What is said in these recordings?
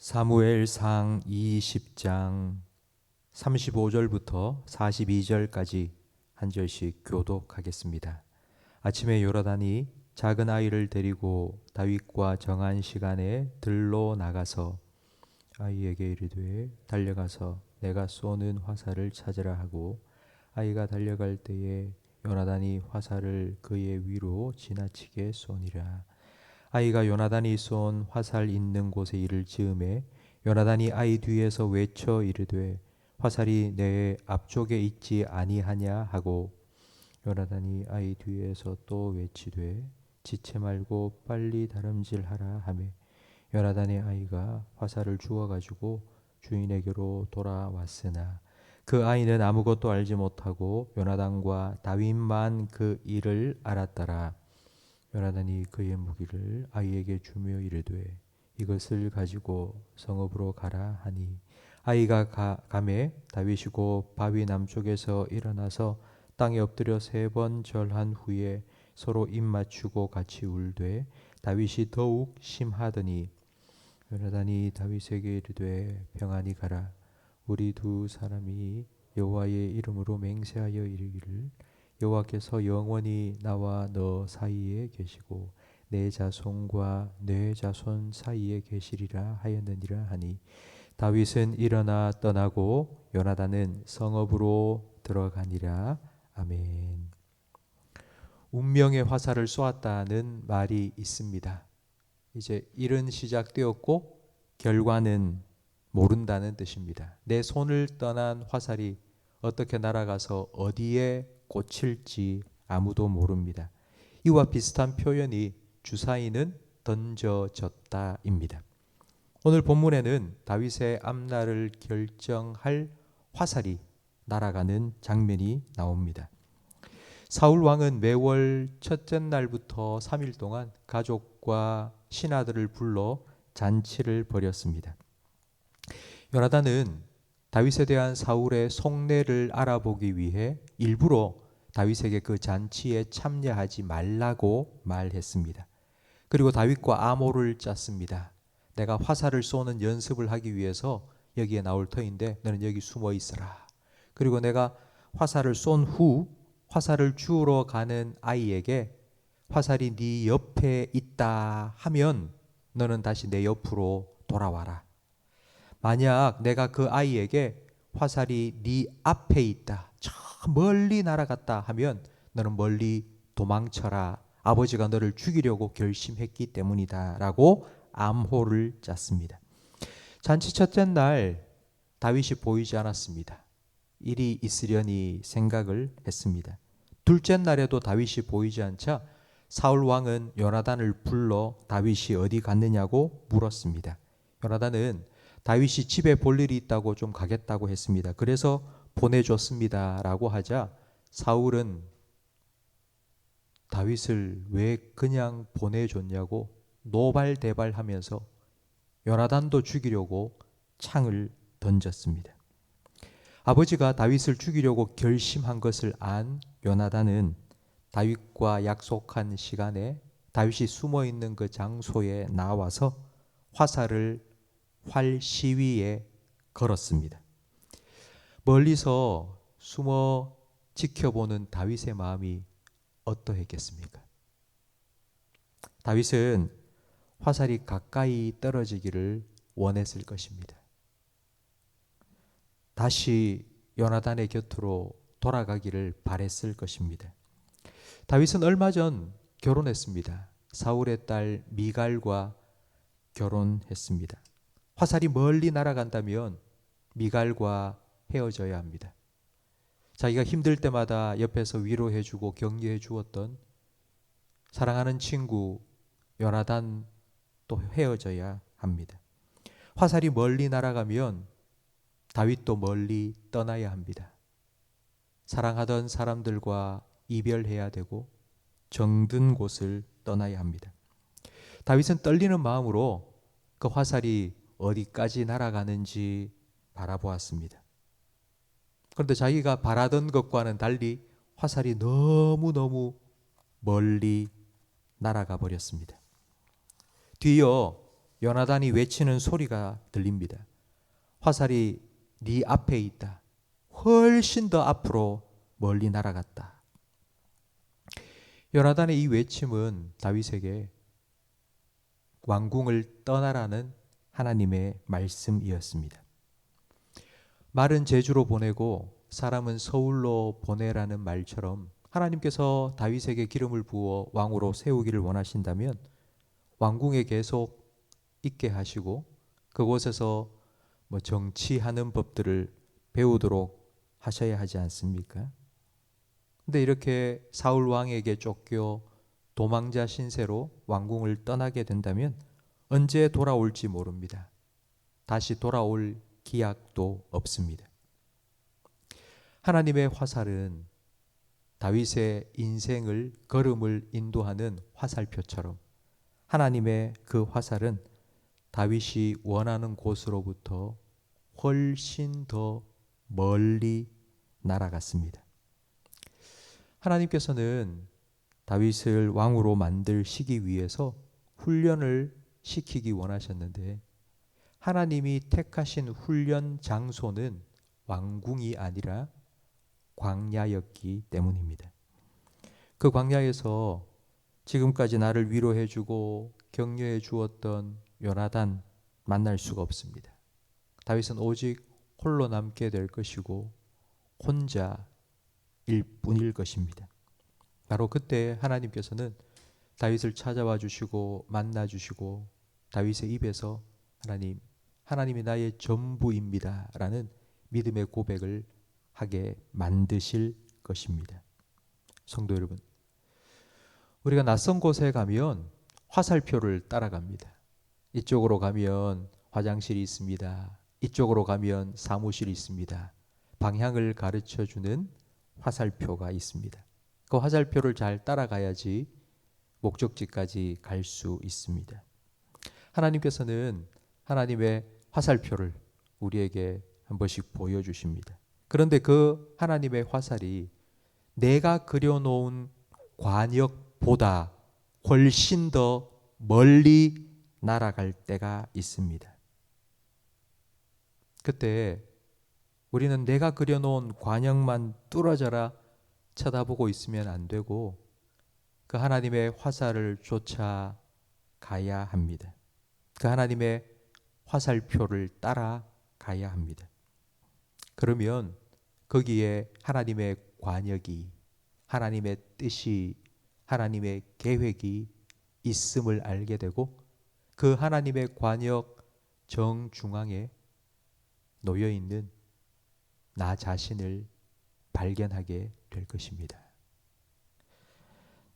사무엘상 20장 35절부터 42절까지 한 절씩 교독하겠습니다. 아침에 요나단이 작은 아이를 데리고 다윗과 정한 시간에 들로 나가서 아이에게 이르되 달려가서 내가 쏘는 화살을 찾으라 하고, 아이가 달려갈 때에 요나단이 화살을 그의 위로 지나치게 쏘니라. 아이가 요나단이 쏜 화살 있는 곳에 이를 즈음에 요나단이 아이 뒤에서 외쳐 이르되 화살이 내 앞쪽에 있지 아니하냐 하고, 요나단이 아이 뒤에서 또 외치되 지체 말고 빨리 다름질하라 하매 요나단의 아이가 화살을 주워 가지고 주인에게로 돌아왔으나 그 아이는 아무것도 알지 못하고 요나단과 다윗만 그 일을 알았더라. 요나단이 그의 무기를 아이에게 주며 이르되 이것을 가지고 성읍으로 가라 하니, 아이가 가매 다윗이 곧 바위 남쪽에서 일어나서 땅에 엎드려 3번 절한 후에 서로 입 맞추고 같이 울되 다윗이 더욱 심하더니, 요나단이 다윗에게 이르되 평안히 가라. 우리 두 사람이 여호와의 이름으로 맹세하여 이르기를 여호와께서 영원히 나와 너 사이에 계시고 내 자손과 내 자손 사이에 계시리라 하였느니라 하니, 다윗은 일어나 떠나고 요나단은 성읍으로 들어가니라. 아멘. 운명의 화살을 쏘았다는 말이 있습니다. 이제 일은 시작되었고 결과는 모른다는 뜻입니다. 내 손을 떠난 화살이 어떻게 날아가서 어디에 꽂힐지 아무도 모릅니다. 이와 비슷한 표현이 주사위는 던져졌다입니다. 오늘 본문에는 다윗의 앞날을 결정할 화살이 날아가는 장면이 나옵니다. 사울 왕은 매월 첫째 날부터 3일 동안 가족과 신하들을 불러 잔치를 벌였습니다. 요나단은 다윗에 대한 사울의 속내를 알아보기 위해 일부러 다윗에게 그 잔치에 참여하지 말라고 말했습니다. 그리고 다윗과 암호를 짰습니다. 내가 화살을 쏘는 연습을 하기 위해서 여기에 나올 터인데 너는 여기 숨어 있어라. 그리고 내가 화살을 쏜 후 화살을 주우러 가는 아이에게 화살이 네 옆에 있다 하면 너는 다시 내 옆으로 돌아와라. 만약 내가 그 아이에게 화살이 네 앞에 있다, 저 멀리 날아갔다 하면 너는 멀리 도망쳐라. 아버지가 너를 죽이려고 결심했기 때문이다 라고 암호를 짰습니다. 잔치 첫째 날 다윗이 보이지 않았습니다. 일이 있으려니 생각을 했습니다. 둘째 날에도 다윗이 보이지 않자 사울 왕은 요나단을 불러 다윗이 어디 갔느냐고 물었습니다. 요나단은 다윗이 집에 볼 일이 있다고 좀 가겠다고 했습니다. 그래서 보내줬습니다 라고 하자 사울은 다윗을 왜 그냥 보내줬냐고 노발대발하면서 요나단도 죽이려고 창을 던졌습니다. 아버지가 다윗을 죽이려고 결심한 것을 안 요나단은 다윗과 약속한 시간에 다윗이 숨어 있는 그 장소에 나와서 화살을 활 시위에 걸었습니다. 멀리서 숨어 지켜보는 다윗의 마음이 어떠했겠습니까? 다윗은 화살이 가까이 떨어지기를 원했을 것입니다. 다시 요나단의 곁으로 돌아가기를 바랬을 것입니다. 다윗은 얼마 전 결혼했습니다. 사울의 딸 미갈과 결혼했습니다. 화살이 멀리 날아간다면 미갈과 헤어져야 합니다. 자기가 힘들 때마다 옆에서 위로해주고 격려해 주었던 사랑하는 친구 요나단 또 헤어져야 합니다. 화살이 멀리 날아가면 다윗도 멀리 떠나야 합니다. 사랑하던 사람들과 이별해야 되고 정든 곳을 떠나야 합니다. 다윗은 떨리는 마음으로 그 화살이 어디까지 날아가는지 바라보았습니다. 그런데 자기가 바라던 것과는 달리 화살이 너무너무 멀리 날아가 버렸습니다. 뒤이어 요나단이 외치는 소리가 들립니다. 화살이 네 앞에 있다. 훨씬 더 앞으로 멀리 날아갔다. 요나단의 이 외침은 다윗에게 왕궁을 떠나라는 하나님의 말씀이었습니다. 말은 제주로 보내고 사람은 서울로 보내라는 말처럼 하나님께서 다윗에게 기름을 부어 왕으로 세우기를 원하신다면 왕궁에 계속 있게 하시고 그곳에서 정치하는 법들을 배우도록 하셔야 하지 않습니까? 근데 이렇게 사울 왕에게 쫓겨 도망자 신세로 왕궁을 떠나게 된다면 언제 돌아올지 모릅니다. 다시 돌아올 기약도 없습니다. 하나님의 화살은 다윗의 인생을 걸음을 인도하는 화살표처럼 하나님의 그 화살은 다윗이 원하는 곳으로부터 훨씬 더 멀리 날아갔습니다. 하나님께서는 다윗을 왕으로 만들시기 위해서 훈련을 시키기 원하셨는데 하나님이 택하신 훈련 장소는 왕궁이 아니라 광야였기 때문입니다. 그 광야에서 지금까지 나를 위로해 주고 격려해 주었던 요나단 만날 수가 없습니다. 다윗은 오직 홀로 남게 될 것이고 혼자일 뿐일 것입니다. 바로 그때 하나님께서는 다윗을 찾아와 주시고 만나 주시고 다윗의 입에서 하나님이 나의 전부입니다 라는 믿음의 고백을 하게 만드실 것입니다. 성도 여러분, 우리가 낯선 곳에 가면 화살표를 따라갑니다. 이쪽으로 가면 화장실이 있습니다. 이쪽으로 가면 사무실이 있습니다. 방향을 가르쳐 주는 화살표가 있습니다. 그 화살표를 잘 따라가야지 목적지까지 갈 수 있습니다. 하나님께서는 하나님의 화살표를 우리에게 한 번씩 보여주십니다. 그런데 그 하나님의 화살이 내가 그려놓은 관역보다 훨씬 더 멀리 날아갈 때가 있습니다. 그때 우리는 내가 그려놓은 관역만 뚫어져라 쳐다보고 있으면 안 되고 그 하나님의 화살을 쫓아가야 합니다. 그 하나님의 화살표를 따라가야 합니다. 그러면 거기에 하나님의 관역이, 하나님의 뜻이, 하나님의 계획이 있음을 알게 되고 그 하나님의 관역 정중앙에 놓여있는 나 자신을 발견하게 될 것입니다.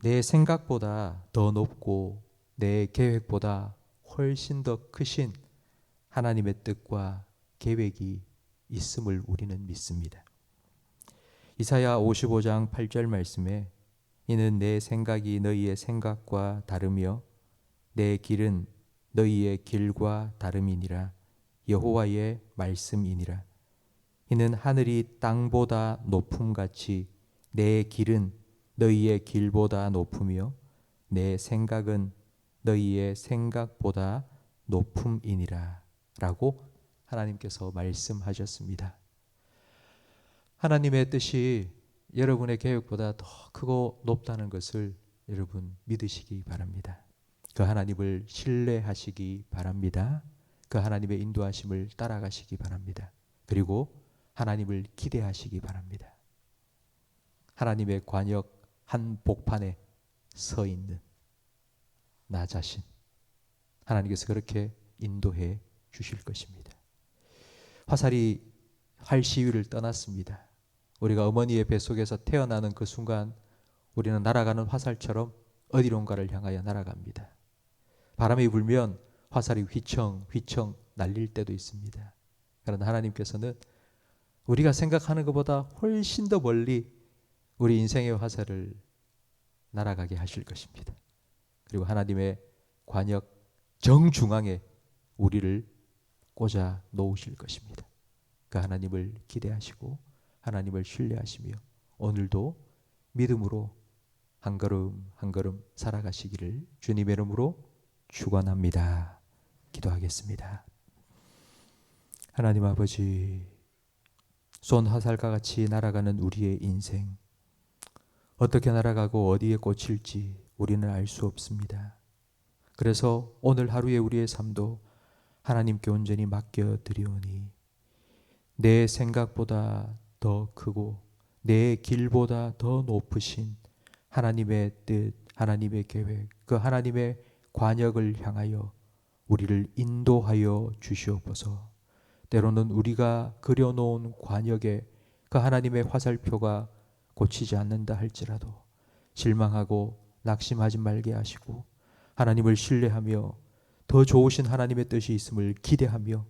내 생각보다 더 높고 내 계획보다 훨씬 더 크신 하나님의 뜻과 계획이 있음을 우리는 믿습니다. 이사야 55장 8절 말씀에 이는 내 생각이 너희의 생각과 다르며 내 길은 너희의 길과 다름이니라 여호와의 말씀이니라. 이는 하늘이 땅보다 높음같이 내 길은 너희의 길보다 높으며 내 생각은 너희의 생각보다 높음이니라 라고 하나님께서 말씀하셨습니다. 하나님의 뜻이 여러분의 계획보다 더 크고 높다는 것을 여러분 믿으시기 바랍니다. 그 하나님을 신뢰하시기 바랍니다. 그 하나님의 인도하심을 따라가시기 바랍니다. 그리고 하나님을 기대하시기 바랍니다. 하나님의 관역 한 복판에 서 있는 나 자신, 하나님께서 그렇게 인도해 주실 것입니다. 화살이 활 시위를 떠났습니다. 우리가 어머니의 뱃속에서 태어나는 그 순간 우리는 날아가는 화살처럼 어디론가를 향하여 날아갑니다. 바람이 불면 화살이 휘청휘청 날릴 때도 있습니다. 그러나 하나님께서는 우리가 생각하는 것보다 훨씬 더 멀리 우리 인생의 화살을 날아가게 하실 것입니다. 그리고 하나님의 관역 정중앙에 우리를 꽂아 놓으실 것입니다. 그 하나님을 기대하시고 하나님을 신뢰하시며 오늘도 믿음으로 한 걸음 한 걸음 살아가시기를 주님의 이름으로 축원합니다. 기도하겠습니다. 하나님 아버지, 쏜 화살과 같이 날아가는 우리의 인생, 어떻게 날아가고 어디에 꽂힐지 우리는 알 수 없습니다. 그래서 오늘 하루의 우리의 삶도 하나님께 온전히 맡겨드리오니 내 생각보다 더 크고 내 길보다 더 높으신 하나님의 뜻, 하나님의 계획, 그 하나님의 관역을 향하여 우리를 인도하여 주시옵소서. 때로는 우리가 그려놓은 관역에 그 하나님의 화살표가 꽂히지 않는다 할지라도 실망하고 낙심하지 말게 하시고 하나님을 신뢰하며 더 좋으신 하나님의 뜻이 있음을 기대하며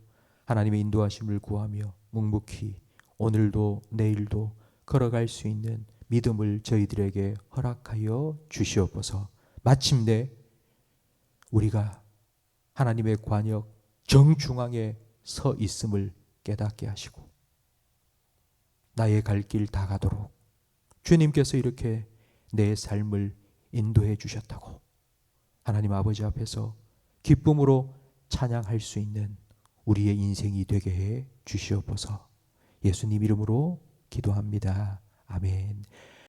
하나님의 인도하심을 구하며 묵묵히 오늘도 내일도 걸어갈 수 있는 믿음을 저희들에게 허락하여 주시옵소서. 마침내 우리가 하나님의 관역 정중앙에 서 있음을 깨닫게 하시고 나의 갈 길 다 가도록 주님께서 이렇게 내 삶을 인도해 주셨다고 하나님 아버지 앞에서 기쁨으로 찬양할 수 있는 우리의 인생이 되게 해 주시옵소서. 예수님 이름으로 기도합니다. 아멘.